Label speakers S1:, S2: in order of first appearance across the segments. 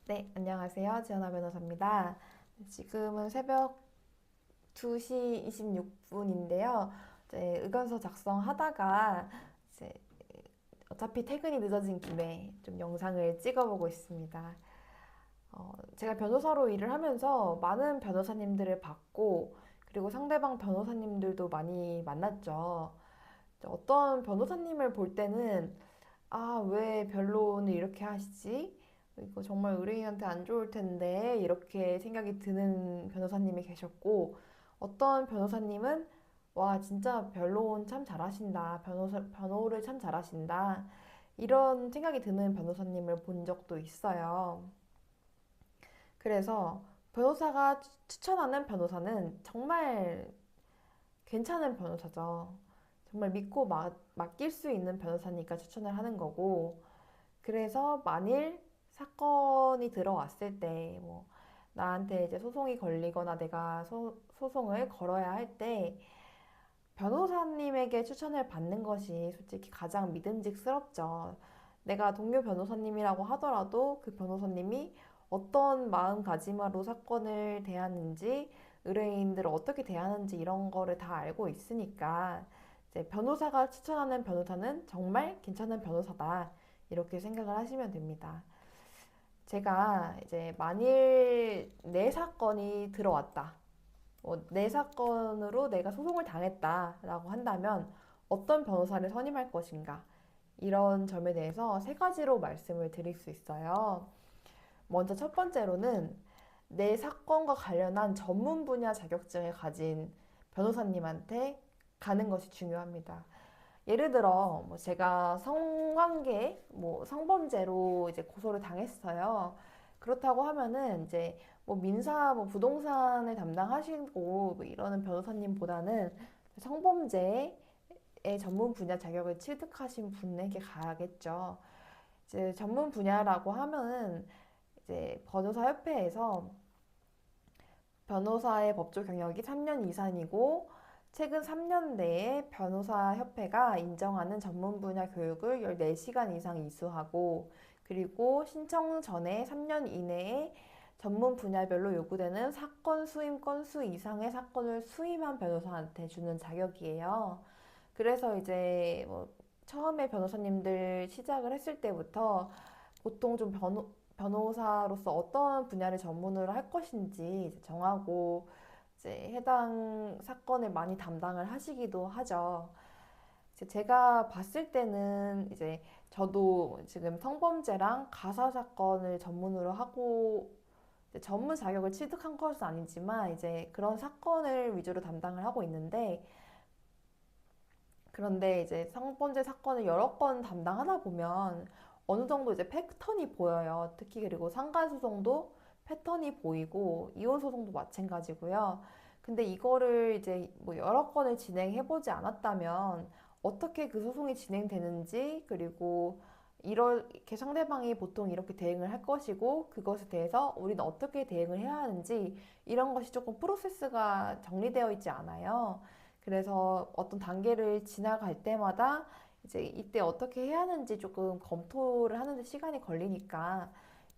S1: 네, 안녕하세요. 지연아 변호사입니다. 지금은 새벽 2시 26분인데요. 이제 의견서 작성하다가 이제 어차피 퇴근이 늦어진 김에 좀 영상을 찍어보고 있습니다. 제가 변호사로 일을 하면서 많은 변호사님들을 봤고, 그리고 상대방 변호사님들도 많이 만났죠. 어떤 변호사님을 볼 때는 왜 변론을 이렇게 하시지? 이거 정말 의뢰인한테 안 좋을 텐데, 이렇게 생각이 드는 변호사님이 계셨고, 어떤 변호사님은, 와, 진짜 변론 참 잘하신다. 변호를 참 잘하신다. 이런 생각이 드는 변호사님을 본 적도 있어요. 그래서 변호사가 추천하는 변호사는 정말 괜찮은 변호사죠. 정말 믿고 맡길 수 있는 변호사니까 추천을 하는 거고, 그래서 만일 사건이 들어왔을 때, 뭐, 나한테 이제 소송이 걸리거나 내가 소송을 걸어야 할 때, 변호사님에게 추천을 받는 것이 솔직히 가장 믿음직스럽죠. 내가 동료 변호사님이라고 하더라도 그 변호사님이 어떤 마음가짐으로 사건을 대하는지, 의뢰인들을 어떻게 대하는지 이런 거를 다 알고 있으니까, 이제 변호사가 추천하는 변호사는 정말 괜찮은 변호사다. 이렇게 생각을 하시면 됩니다. 제가 이제 만일 내 사건이 들어왔다. 내 사건으로 내가 소송을 당했다라고 한다면 어떤 변호사를 선임할 것인가? 이런 점에 대해서 세 가지로 말씀을 드릴 수 있어요. 먼저 첫 번째로는 내 사건과 관련한 전문 분야 자격증을 가진 변호사님한테 가는 것이 중요합니다. 예를 들어 뭐 제가 성관계 성범죄로 이제 고소를 당했어요. 그렇다고 하면은 이제 뭐 민사 뭐 부동산을 담당하시고 뭐 이러는 변호사님보다는 성범죄의 전문 분야 자격을 취득하신 분에게 가야겠죠. 이제 전문 분야라고 하면은 이제 변호사협회에서 변호사의 법조 경력이 3년 이상이고 최근 3년 내에 변호사협회가 인정하는 전문 분야 교육을 14시간 이상 이수하고 그리고 신청 전에 3년 이내에 전문 분야별로 요구되는 사건 수임 건수 이상의 사건을 수임한 변호사한테 주는 자격이에요. 그래서 이제 뭐 처음에 변호사님들 시작을 했을 때부터 보통 좀 변호사로서 어떤 분야를 전문으로 할 것인지 이제 정하고 이제 해당 사건을 많이 담당을 하시기도 하죠. 이제 제가 봤을 때는 이제 저도 지금 성범죄랑 가사 사건을 전문으로 하고 전문 자격을 취득한 것은 아니지만 이제 그런 사건을 위주로 담당을 하고 있는데 그런데 이제 성범죄 사건을 여러 건 담당하다 보면 어느 정도 이제 패턴이 보여요. 특히 그리고 상간소송도 패턴이 보이고 이혼소송도 마찬가지고요. 근데 이거를 이제 뭐 여러 건을 진행해보지 않았다면 어떻게 그 소송이 진행되는지 그리고 이렇게 상대방이 보통 이렇게 대응을 할 것이고 그것에 대해서 우리는 어떻게 대응을 해야 하는지 이런 것이 조금 프로세스가 정리되어 있지 않아요. 그래서 어떤 단계를 지나갈 때마다 이제 이때 어떻게 해야 하는지 조금 검토를 하는데 시간이 걸리니까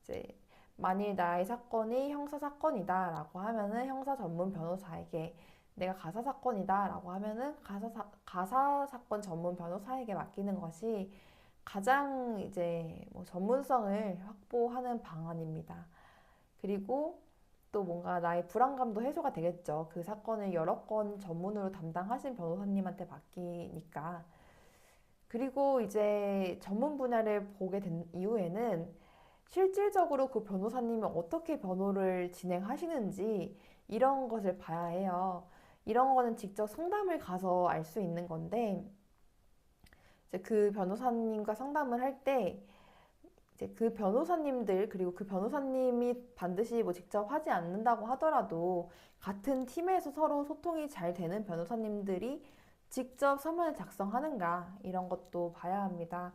S1: 이제 만일 나의 사건이 형사 사건이다라고 하면은 형사 전문 변호사에게 내가 가사 사건이다라고 하면은 가사 사건 전문 변호사에게 맡기는 것이 가장 이제 뭐 전문성을 확보하는 방안입니다. 그리고 또 뭔가 나의 불안감도 해소가 되겠죠. 그 사건을 여러 건 전문으로 담당하신 변호사님한테 맡기니까. 그리고 이제 전문 분야를 보게 된 이후에는 실질적으로 그 변호사님이 어떻게 변호를 진행하시는지 이런 것을 봐야 해요. 이런 거는 직접 상담을 가서 알 수 있는 건데, 이제 그 변호사님과 상담을 할때 이제 그 변호사님들 그리고 그 변호사님이 반드시 뭐 직접 하지 않는다고 하더라도 같은 팀에서 서로 소통이 잘 되는 변호사님들이 직접 서면을 작성하는가 이런 것도 봐야 합니다.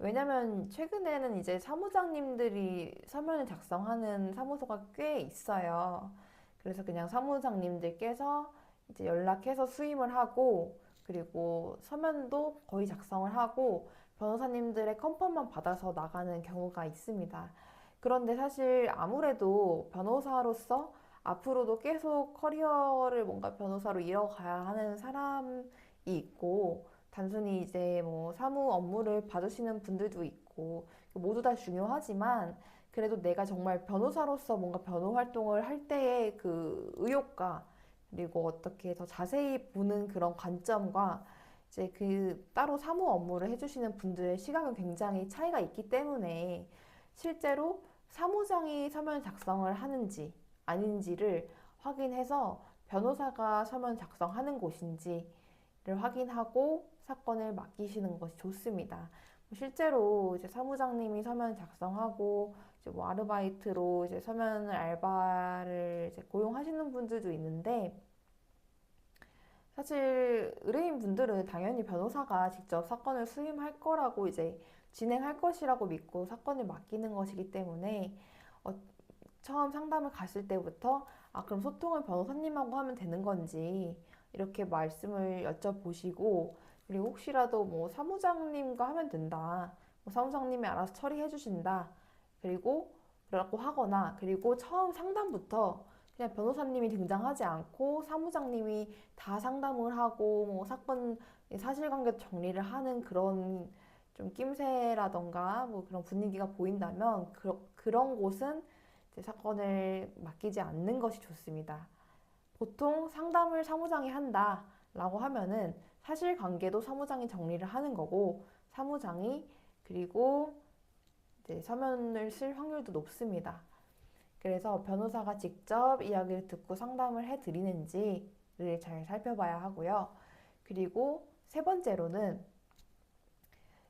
S1: 왜냐면 최근에는 이제 사무장님들이 서면을 작성하는 사무소가 꽤 있어요. 그래서 그냥 사무장님들께서 이제 연락해서 수임을 하고 그리고 서면도 거의 작성을 하고 변호사님들의 컨펌만 받아서 나가는 경우가 있습니다. 그런데 사실 아무래도 변호사로서 앞으로도 계속 커리어를 뭔가 변호사로 이어가야 하는 사람이 있고, 단순히 이제 뭐 사무 업무를 봐주시는 분들도 있고, 모두 다 중요하지만, 그래도 내가 정말 변호사로서 뭔가 변호 활동을 할 때의 그 의욕과, 그리고 어떻게 더 자세히 보는 그런 관점과, 이제 그 따로 사무 업무를 해주시는 분들의 시각은 굉장히 차이가 있기 때문에, 실제로 사무장이 서면 작성을 하는지 아닌지를 확인해서 변호사가 서면 작성하는 곳인지를 확인하고 사건을 맡기시는 것이 좋습니다. 실제로 이제 사무장님이 서면 작성하고 이제 뭐 아르바이트로 이제 서면 알바를 이제 고용하시는 분들도 있는데, 사실 의뢰인 분들은 당연히 변호사가 직접 사건을 수임할 거라고 이제 진행할 것이라고 믿고 사건을 맡기는 것이기 때문에, 어, 처음 상담을 갔을 때부터 그럼 소통을 변호사님하고 하면 되는 건지 이렇게 말씀을 여쭤보시고, 그리고 혹시라도 뭐 사무장님과 하면 된다, 뭐 사무장님이 알아서 처리해 주신다, 그리고 그러고 하거나, 그리고 처음 상담부터 그냥 변호사님이 등장하지 않고 사무장님이 다 상담을 하고 뭐 사건 사실관계 정리를 하는 그런 좀 낌새라던가 뭐 그런 분위기가 보인다면, 그런 곳은 이제 사건을 맡기지 않는 것이 좋습니다. 보통 상담을 사무장이 한다라고 하면은 사실관계도 사무장이 정리를 하는 거고, 사무장이 그리고 이제 서면을 쓸 확률도 높습니다. 그래서 변호사가 직접 이야기를 듣고 상담을 해드리는지를 잘 살펴봐야 하고요. 그리고 세 번째로는,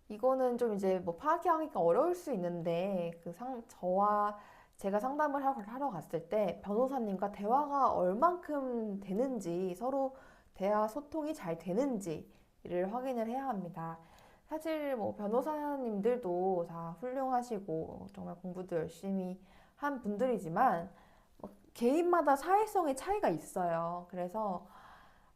S1: 이거는 좀 이제 뭐 파악하기가 어려울 수 있는데, 저와 제가 상담을 하러 갔을 때 변호사님과 대화가 얼만큼 되는지, 서로 대화 소통이 잘 되는지를 확인을 해야 합니다. 사실 뭐 변호사님들도 다 훌륭하시고 정말 공부도 열심히 한 분들이지만, 개인마다 사회성의 차이가 있어요. 그래서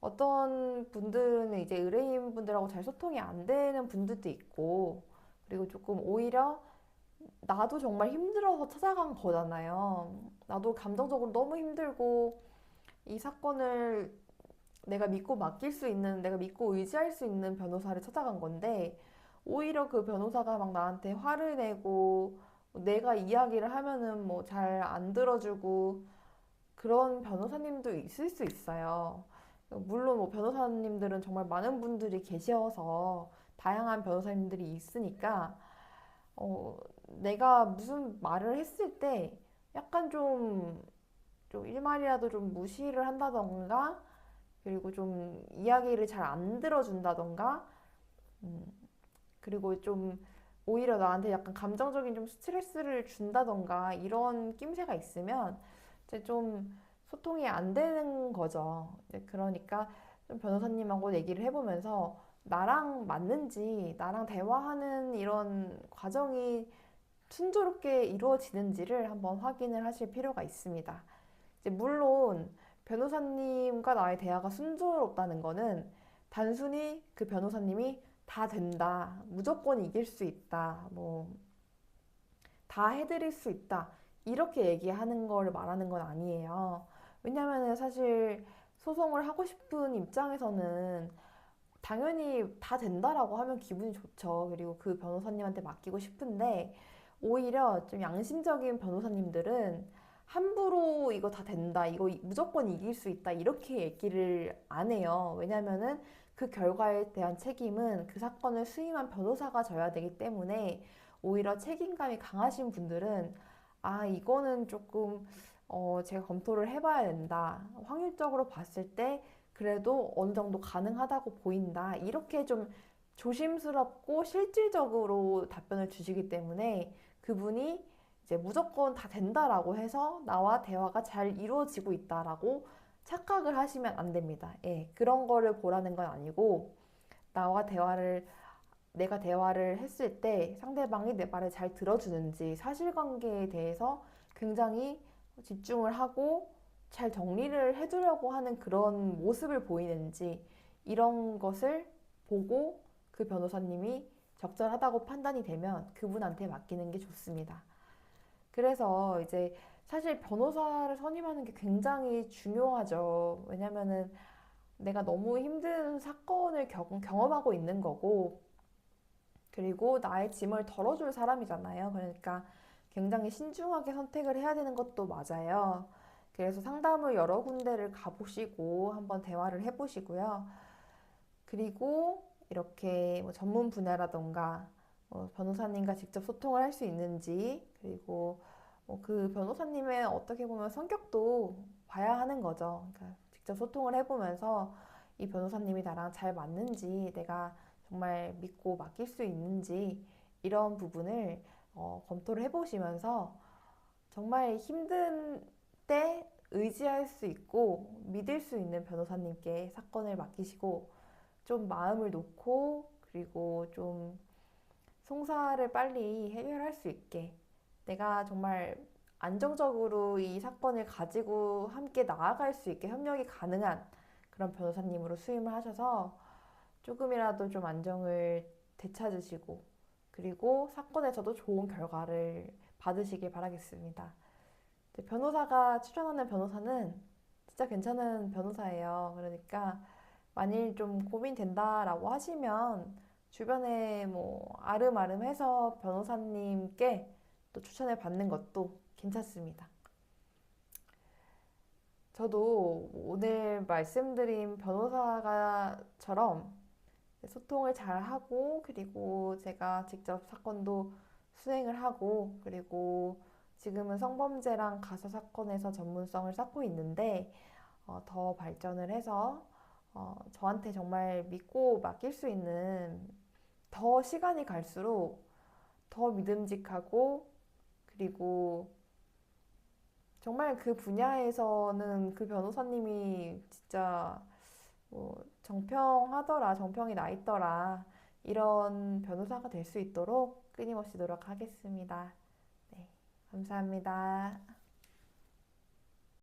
S1: 어떤 분들은 이제 의뢰인분들하고 잘 소통이 안 되는 분들도 있고, 그리고 조금 오히려 나도 정말 힘들어서 찾아간 거잖아요. 나도 감정적으로 너무 힘들고 이 사건을 내가 믿고 맡길 수 있는, 내가 믿고 의지할 수 있는 변호사를 찾아간 건데, 오히려 그 변호사가 막 나한테 화를 내고 내가 이야기를 하면은 뭐 잘 안 들어주고 그런 변호사님도 있을 수 있어요. 물론 뭐 변호사님들은 정말 많은 분들이 계셔서 다양한 변호사님들이 있으니까, 내가 무슨 말을 했을 때 약간 좀 일말이라도 좀 무시를 한다던가, 그리고 좀 이야기를 잘 안 들어준다던가, 음, 그리고 좀 오히려 나한테 약간 감정적인 좀 스트레스를 준다던가 이런 낌새가 있으면 이제 좀 소통이 안 되는 거죠. 이제 그러니까 좀 변호사님하고 얘기를 해보면서 나랑 맞는지, 나랑 대화하는 이런 과정이 순조롭게 이루어지는지를 한번 확인을 하실 필요가 있습니다. 이제 물론 변호사님과 나의 대화가 순조롭다는 거는 단순히 그 변호사님이 다 된다, 무조건 이길 수 있다, 뭐 다 해드릴 수 있다, 이렇게 얘기하는 걸 말하는 건 아니에요. 왜냐면은 사실 소송을 하고 싶은 입장에서는 당연히 다 된다라고 하면 기분이 좋죠. 그리고 그 변호사님한테 맡기고 싶은데, 오히려 좀 양심적인 변호사님들은 함부로 이거 다 된다, 이거 무조건 이길 수 있다, 이렇게 얘기를 안 해요. 왜냐면은 그 결과에 대한 책임은 그 사건을 수임한 변호사가 져야 되기 때문에, 오히려 책임감이 강하신 분들은 이거는 조금 제가 검토를 해봐야 된다, 확률적으로 봤을 때 그래도 어느 정도 가능하다고 보인다, 이렇게 좀 조심스럽고 실질적으로 답변을 주시기 때문에, 그분이 이제 무조건 다 된다라고 해서 나와 대화가 잘 이루어지고 있다라고 착각을 하시면 안 됩니다. 예, 그런 거를 보라는 건 아니고, 나와 대화를 내가 대화를 했을 때 상대방이 내 말을 잘 들어주는지, 사실관계에 대해서 굉장히 집중을 하고 잘 정리를 해주려고 하는 그런 모습을 보이는지, 이런 것을 보고 그 변호사님이 적절하다고 판단이 되면 그분한테 맡기는 게 좋습니다. 그래서 이제 사실 변호사를 선임하는 게 굉장히 중요하죠. 왜냐면은 내가 너무 힘든 사건을 경험하고 있는 거고, 그리고 나의 짐을 덜어줄 사람이잖아요. 그러니까 굉장히 신중하게 선택을 해야 되는 것도 맞아요. 그래서 상담을 여러 군데를 가보시고 한번 대화를 해보시고요. 그리고 이렇게 뭐 전문 분야라던가 변호사님과 직접 소통을 할 수 있는지, 그리고 그 변호사님의 어떻게 보면 성격도 봐야 하는 거죠. 그러니까 직접 소통을 해보면서 이 변호사님이 나랑 잘 맞는지, 내가 정말 믿고 맡길 수 있는지, 이런 부분을 검토를 해보시면서 정말 힘든 때 의지할 수 있고 믿을 수 있는 변호사님께 사건을 맡기시고, 좀 마음을 놓고, 그리고 좀 송사를 빨리 해결할 수 있게, 내가 정말 안정적으로 이 사건을 가지고 함께 나아갈 수 있게 협력이 가능한 그런 변호사님으로 수임을 하셔서 조금이라도 좀 안정을 되찾으시고, 그리고 사건에서도 좋은 결과를 받으시길 바라겠습니다. 변호사가 추천하는 변호사는 진짜 괜찮은 변호사예요. 그러니까 만일 좀 고민된다라고 하시면 주변에 뭐 아름아름해서 변호사님께 또 추천을 받는 것도 괜찮습니다. 저도 오늘 말씀드린 변호사가처럼 소통을 잘 하고, 그리고 제가 직접 사건도 수행을 하고, 그리고 지금은 성범죄랑 가사 사건에서 전문성을 쌓고 있는데, 더 발전을 해서 저한테 정말 믿고 맡길 수 있는, 더 시간이 갈수록 더 믿음직하고, 그리고 정말 그 분야에서는 그 변호사님이 진짜 뭐 정평하더라, 정평이 나 있더라, 이런 변호사가 될 수 있도록 끊임없이 노력하겠습니다. 네, 감사합니다.